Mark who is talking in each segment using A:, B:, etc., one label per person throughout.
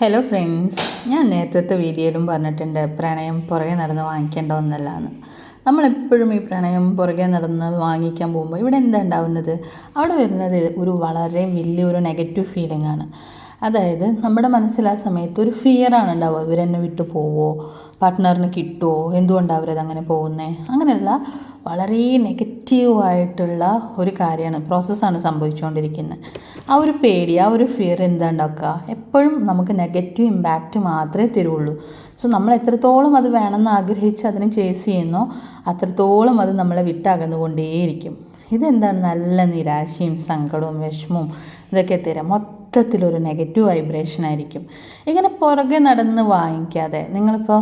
A: Hello friends, ഞാൻ നേരത്തെ വീഡിയോയിലും പറഞ്ഞിട്ടുണ്ട് പ്രണയം പുറകെ നടന്ന് വാങ്ങിക്കേണ്ട ഒന്നല്ല എന്ന്. നമ്മളെപ്പോഴും ഈ പ്രണയം പുറകെ നടന്ന് വാങ്ങിക്കാൻ പോകുമ്പോൾ ഇവിടെ എന്താ ഉണ്ടാവുന്നത്? അവിടെ വരുന്നത് വളരെ വലിയൊരു നെഗറ്റീവ് ഫീലിംഗ് ആണ്. അതായത് നമ്മുടെ മനസ്സിൽ ആ സമയത്ത് ഒരു ഫിയറാണ് ഉണ്ടാവുക. ഇവരെന്നെ വിട്ടു പോവോ, പാർട്ട്ണറിന് കിട്ടുമോ, എന്തുകൊണ്ടാണ് അവരത് അങ്ങനെ പോകുന്നത്, അങ്ങനെയുള്ള വളരെ നെഗറ്റീവായിട്ടുള്ള ഒരു കാര്യമാണ്, പ്രോസസ്സാണ് സംഭവിച്ചുകൊണ്ടിരിക്കുന്നത്. ആ ഒരു പേടി, ആ ഒരു ഫിയർ എന്താ ഉണ്ടാക്കുക? എപ്പോഴും നമുക്ക് നെഗറ്റീവ് ഇമ്പാക്റ്റ് മാത്രമേ തരുള്ളൂ. സോ നമ്മൾ എത്രത്തോളം അത് വേണമെന്ന് ആഗ്രഹിച്ച് അതിനെ ചേസ് ചെയ്യുന്നോ അത്രത്തോളം അത് നമ്മളെ വിട്ടകന്നുകൊണ്ടേയിരിക്കും. ഇതെന്താണ്? നല്ല നിരാശയും സങ്കടവും വിഷമവും ഇതൊക്കെ തരാം. മൊത്തത്തിലൊരു നെഗറ്റീവ് വൈബ്രേഷൻ ആയിരിക്കും. ഇങ്ങനെ പുറകെ നടന്ന് വാങ്ങിക്കാതെ നിങ്ങളിപ്പോൾ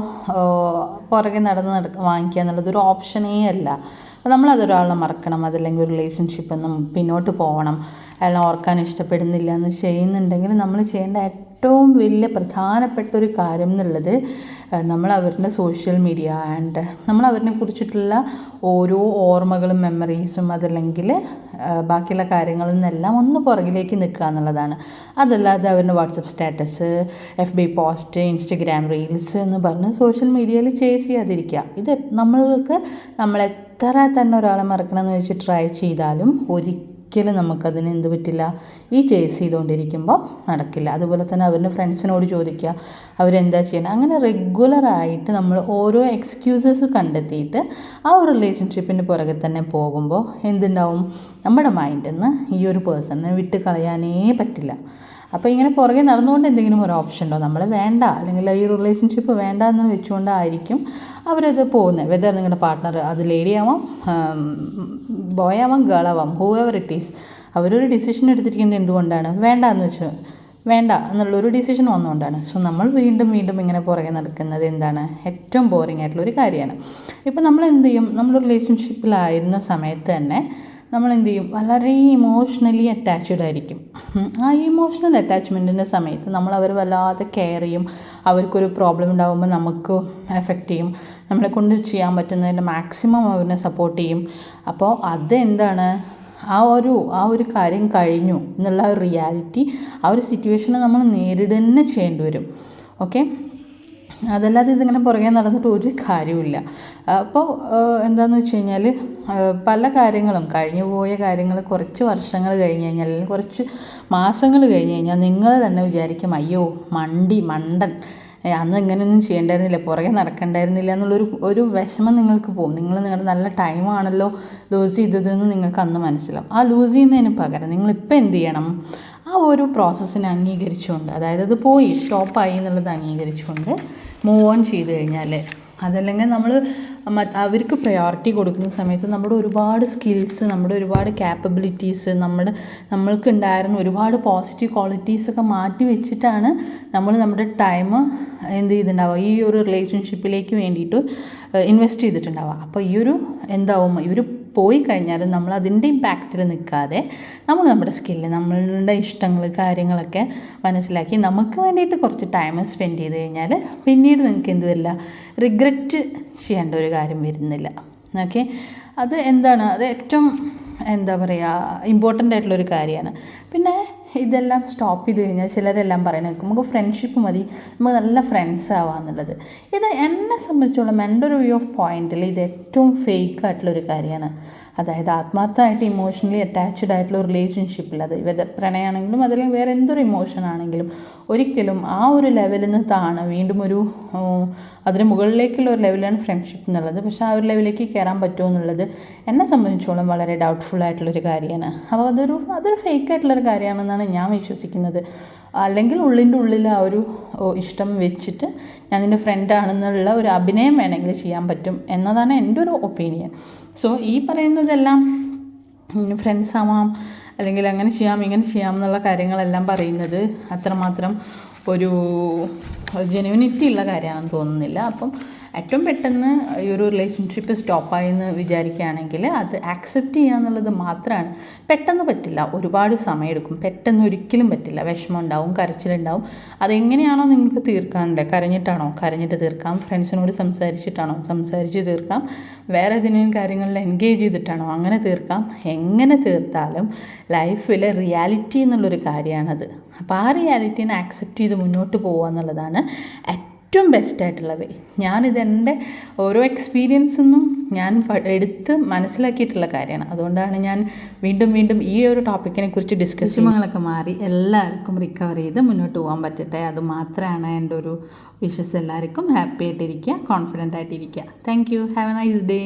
A: പുറകെ നടന്ന് വാങ്ങിക്കുക എന്നുള്ളത് ഒരു ഓപ്ഷനേ അല്ല. അപ്പോൾ നമ്മളതൊരാളെ മറക്കണം, അതല്ലെങ്കിൽ ഒരു റിലേഷൻഷിപ്പിൽ നിന്നും പിന്നോട്ട് പോകണം, അയാളെ ഓർക്കാൻ ഇഷ്ടപ്പെടുന്നില്ല എന്ന് ചെയ്യുന്നുണ്ടെങ്കിൽ നമ്മൾ ചെയ്യേണ്ട ഏറ്റവും വലിയ പ്രധാനപ്പെട്ട ഒരു കാര്യം എന്നുള്ളത് നമ്മൾ അവരുടെ സോഷ്യൽ മീഡിയ ആൻഡ് നമ്മൾ അവരെ കുറിച്ചിട്ടുള്ള ഓരോ ഓർമ്മകളും മെമ്മറീസും അതല്ലെങ്കിൽ ബാക്കിയുള്ള കാര്യങ്ങളിൽ നിന്നെല്ലാം ഒന്ന് പുറകിലേക്ക് നിൽക്കുക എന്നുള്ളതാണ്. അതല്ലാതെ അവരുടെ WhatsApp status, FB post, Instagram reels എന്ന് പറഞ്ഞ് സോഷ്യൽ മീഡിയയിൽ ചേസ് ചെയ്യാതിരിക്കുക. ഇത് നമ്മളെത്ര തന്നെ ഒരാളെ മറക്കണമെന്ന് വെച്ച് ട്രൈ ചെയ്താലും ഒരിക്കലും നമുക്കതിന് എന്ത് പറ്റില്ല, ഈ ചേസ് ചെയ്തുകൊണ്ടിരിക്കുമ്പോൾ നടക്കില്ല. അതുപോലെ തന്നെ അവരുടെ ഫ്രണ്ട്സിനോട് ചോദിക്കുക അവരെന്താ ചെയ്യണം. അങ്ങനെ റെഗുലറായിട്ട് നമ്മൾ ഓരോ എക്സ്ക്യൂസസ് കണ്ടെത്തിയിട്ട് ആ ഒരു റിലേഷൻഷിപ്പിൻ്റെ പുറകെ തന്നെ പോകുമ്പോൾ എന്തുണ്ടാവും, നമ്മുടെ മൈൻഡിൽ നിന്ന് ഈ ഒരു പേഴ്സണിനെ വിട്ട് കളയാനേ പറ്റില്ല. അപ്പോൾ ഇങ്ങനെ പുറകെ നടന്നുകൊണ്ട് എന്തെങ്കിലും ഒരു ഓപ്ഷൻ ഉണ്ടോ? നമ്മൾ വേണ്ട, അല്ലെങ്കിൽ ഈ റിലേഷൻഷിപ്പ് വേണ്ട എന്ന് വെച്ചുകൊണ്ടായിരിക്കും അവരത് പോകുന്നത്. വെദർ നിങ്ങളുടെ പാർട്ട്ണർ അത് ലേഡി ആവാം, ബോയ് ആവാം, ഗേൾ ആവാം, ഹൂഎവർ ഇറ്റ് ഈസ്, അവരൊരു ഡിസിഷൻ എടുത്തിരിക്കുന്നത് എന്തുകൊണ്ടാണ്? വേണ്ട എന്ന് വെച്ചാൽ വേണ്ട എന്നുള്ളൊരു ഡിസിഷൻ വന്നുകൊണ്ടാണ്. സോ നമ്മൾ വീണ്ടും വീണ്ടും ഇങ്ങനെ പുറകെ നടക്കുന്നത് എന്താണ്? ഏറ്റവും ബോറിംഗ് ആയിട്ടുള്ളൊരു കാര്യമാണ്. ഇപ്പോൾ നമ്മൾ എന്ത് ചെയ്യും, നമ്മൾ റിലേഷൻഷിപ്പിലായിരുന്ന സമയത്ത് തന്നെ നമ്മൾ എന്ത് ചെയ്യും, വളരെ ഇമോഷണലി അറ്റാച്ച്ഡ് ആയിരിക്കും. ആ ഇമോഷണൽ അറ്റാച്ച്മെൻറ്റിൻ്റെ സമയത്ത് നമ്മൾ അവർ വല്ലാതെ കെയർ ചെയ്യും. അവർക്കൊരു പ്രോബ്ലം ഉണ്ടാകുമ്പോൾ നമുക്ക് എഫക്റ്റ് ചെയ്യും. നമ്മളെ കൊണ്ട് ചെയ്യാൻ പറ്റുന്നതിൻ്റെ മാക്സിമം അവരെ സപ്പോർട്ട് ചെയ്യും. അപ്പോൾ അതെന്താണ്, ആ ഒരു കാര്യം കഴിഞ്ഞു എന്നുള്ള ഒരു റിയാലിറ്റി, ആ ഒരു സിറ്റുവേഷനെ നമ്മൾ നേരിടുക തന്നെ ചെയ്യേണ്ടി വരും. ഓക്കെ, അതല്ലാതെ ഇതിങ്ങനെ പുറകെ നടന്നിട്ട് ഒരു കാര്യമില്ല. അപ്പോൾ എന്താണെന്ന് വെച്ച് കഴിഞ്ഞാൽ പല കാര്യങ്ങളും കഴിഞ്ഞു പോയ കാര്യങ്ങൾ കുറച്ച് വർഷങ്ങൾ കഴിഞ്ഞ് കഴിഞ്ഞാൽ അല്ലെങ്കിൽ കുറച്ച് മാസങ്ങൾ കഴിഞ്ഞ് കഴിഞ്ഞാൽ നിങ്ങൾ തന്നെ വിചാരിക്കും, അയ്യോ മണ്ടൻ, അന്ന് ഇങ്ങനെയൊന്നും ചെയ്യേണ്ടായിരുന്നില്ല, പുറകെ നടക്കണ്ടായിരുന്നില്ല എന്നുള്ളൊരു വിഷമം നിങ്ങൾക്ക് പോകും. നിങ്ങളുടെ നല്ല ടൈമാണല്ലോ ലൂസ് ചെയ്തതെന്ന് നിങ്ങൾക്ക് അന്ന് മനസ്സിലാവും. ആ ലൂസ് ചെയ്യുന്നതിന് പകരം നിങ്ങളിപ്പോൾ എന്ത് ചെയ്യണം, ആ ഒരു പ്രോസസ്സിനെ അംഗീകരിച്ചുകൊണ്ട്, അതായത് അത് പോയി സ്റ്റോപ്പായി എന്നുള്ളത് അംഗീകരിച്ചുകൊണ്ട് മൂവ് ഓൺ ചെയ്ത് കഴിഞ്ഞാൽ, അതല്ലെങ്കിൽ നമ്മൾ അവർക്ക് പ്രയോറിറ്റി കൊടുക്കുന്ന സമയത്ത് നമ്മുടെ ഒരുപാട് സ്കിൽസ്, നമ്മുടെ ഒരുപാട് ക്യാപ്പബിലിറ്റീസ്, നമ്മൾക്ക് ഉണ്ടായിരുന്ന ഒരുപാട് പോസിറ്റീവ് ക്വാളിറ്റീസൊക്കെ മാറ്റി വെച്ചിട്ടാണ് നമ്മുടെ ടൈം എന്ത് ചെയ്തിട്ടുണ്ടാവുക, ഈ ഒരു റിലേഷൻഷിപ്പിലേക്ക് വേണ്ടിയിട്ട് ഇൻവെസ്റ്റ് ചെയ്തിട്ടുണ്ടാവുക. അപ്പോൾ എന്താവും, ഇവർ പോയി കഴിഞ്ഞാലും നമ്മൾ അതിൻ്റെ ഇമ്പാക്റ്റിൽ നിൽക്കാതെ നമ്മുടെ സ്കില്ല്, നമ്മളുടെ ഇഷ്ടങ്ങൾ, കാര്യങ്ങളൊക്കെ മനസ്സിലാക്കി നമുക്ക് വേണ്ടിയിട്ട് കുറച്ച് ടൈം സ്പെൻഡ് ചെയ്ത് കഴിഞ്ഞാൽ പിന്നീട് നിങ്ങൾക്ക് എന്ത് വരില്ല, റിഗ്രറ്റ് ചെയ്യേണ്ട ഒരു കാര്യം വരുന്നില്ല. ഓക്കെ, അത് എന്താണ്, അത് ഏറ്റവും ഇമ്പോർട്ടൻ്റ് ആയിട്ടുള്ളൊരു കാര്യമാണ്. പിന്നെ ഇതെല്ലാം സ്റ്റോപ്പ് ചെയ്ത് കഴിഞ്ഞാൽ ചിലരെല്ലാം പറയുന്നത് നമുക്ക് ഫ്രണ്ട്ഷിപ്പ് മതി, നമുക്ക് നല്ല ഫ്രണ്ട്സ് ആവാമെന്നുള്ളത്. ഇത് എന്നെ സംബന്ധിച്ചോളം എൻ്റെ ഒരു വ്യൂ ഓഫ് പോയിന്റിൽ ഇത് ഏറ്റവും ഫേക്ക് ആയിട്ടുള്ളൊരു കാര്യമാണ്. അതായത് ആത്മാർത്ഥമായിട്ട് ഇമോഷണലി അറ്റാച്ച്ഡ് ആയിട്ടുള്ള റിലേഷൻഷിപ്പിൽ, അത് വെദർ പ്രണയമാണെങ്കിലും അതല്ലെങ്കിൽ വേറെ എന്തൊരു ഇമോഷൻ ആണെങ്കിലും ഒരിക്കലും ആ ഒരു ലെവലിൽ നിന്ന് വീണ്ടും അതിന് മുകളിലേക്കുള്ള ഒരു ലെവലാണ് ഫ്രണ്ട്ഷിപ്പ് എന്നുള്ളത്. പക്ഷേ ആ ഒരു ലെവലിലേക്ക് കയറാൻ പറ്റുമോ എന്നുള്ളത് എന്നെ സംബന്ധിച്ചോളം വളരെ ഡൗട്ട്ഫുൾ ആയിട്ടുള്ളൊരു കാര്യമാണ്. അപ്പോൾ അതൊരു ഫേക്ക് ആയിട്ടുള്ളൊരു കാര്യമാണെന്നാണ് ഞാൻ വിശ്വസിക്കുന്നത്. അല്ലെങ്കിൽ ഉള്ളിൽ ആ ഒരു ഇഷ്ടം വെച്ചിട്ട് ഞാൻ നിൻ്റെ ഫ്രണ്ടാണെന്നുള്ള ഒരു അഭിനയം വേണമെങ്കിൽ ചെയ്യാൻ പറ്റും എന്നതാണ് എൻ്റെ ഒരു ഒപ്പീനിയൻ. സോ ഈ പറയുന്നതെല്ലാം ഫ്രണ്ട്സ് ആവാം, അല്ലെങ്കിൽ അങ്ങനെ ചെയ്യാം ഇങ്ങനെ ചെയ്യാം എന്നുള്ള കാര്യങ്ങളെല്ലാം പറയുന്നത് അത്രമാത്രം ഒരു ജെന്യൂനിറ്റി ഉള്ള കാര്യമാണെന്ന് തോന്നുന്നില്ല. അപ്പം ഏറ്റവും പെട്ടെന്ന് ഈ ഒരു റിലേഷൻഷിപ്പ് സ്റ്റോപ്പായി എന്ന് വിചാരിക്കുകയാണെങ്കിൽ അത് ആക്സെപ്റ്റ് ചെയ്യുക എന്നുള്ളത് മാത്രമാണ്. പെട്ടെന്ന് പറ്റില്ല, ഒരുപാട് സമയമെടുക്കും. പെട്ടെന്ന് ഒരിക്കലും പറ്റില്ല. വിഷമം ഉണ്ടാവും, കരച്ചിലുണ്ടാവും. അതെങ്ങനെയാണോ നിങ്ങൾക്ക് തീർക്കാനുണ്ട്, കരഞ്ഞിട്ടാണോ കരഞ്ഞിട്ട് തീർക്കാം, ഫ്രണ്ട്സിനോട് സംസാരിച്ചിട്ടാണോ സംസാരിച്ച് തീർക്കാം, വേറെ ഏതെങ്കിലും കാര്യങ്ങളിൽ എൻഗേജ് ചെയ്തിട്ടാണോ അങ്ങനെ തീർക്കാം. എങ്ങനെ തീർത്താലും ലൈഫിലെ റിയാലിറ്റി എന്നുള്ളൊരു കാര്യമാണത്. അപ്പോൾ ആ റിയാലിറ്റീനെ ആക്സെപ്റ്റ് ചെയ്ത് മുന്നോട്ട് പോകുക എന്നുള്ളതാണ് ഏറ്റവും ബെസ്റ്റായിട്ടുള്ള വേ. ഞാനിതെൻ്റെ ഓരോ എക്സ്പീരിയൻസിൽ നിന്നും ഞാൻ എടുത്ത് മനസ്സിലാക്കിയിട്ടുള്ള കാര്യമാണ്. അതുകൊണ്ടാണ് ഞാൻ വീണ്ടും വീണ്ടും ഈ ഒരു ടോപ്പിക്കിനെ കുറിച്ച് ഡിസ്കസ് വിഷമങ്ങളൊക്കെ മാറി എല്ലാവർക്കും റിക്കവർ ചെയ്ത് മുന്നോട്ട് പോകാൻ പറ്റട്ടെ. അത് മാത്രമാണ് എൻ്റെ ഒരു വിഷസ്. എല്ലാവർക്കും ഹാപ്പി ആയിട്ടിരിക്കുക, കോൺഫിഡൻ്റ് ആയിട്ടിരിക്കുക. Thank you. Have A nice day.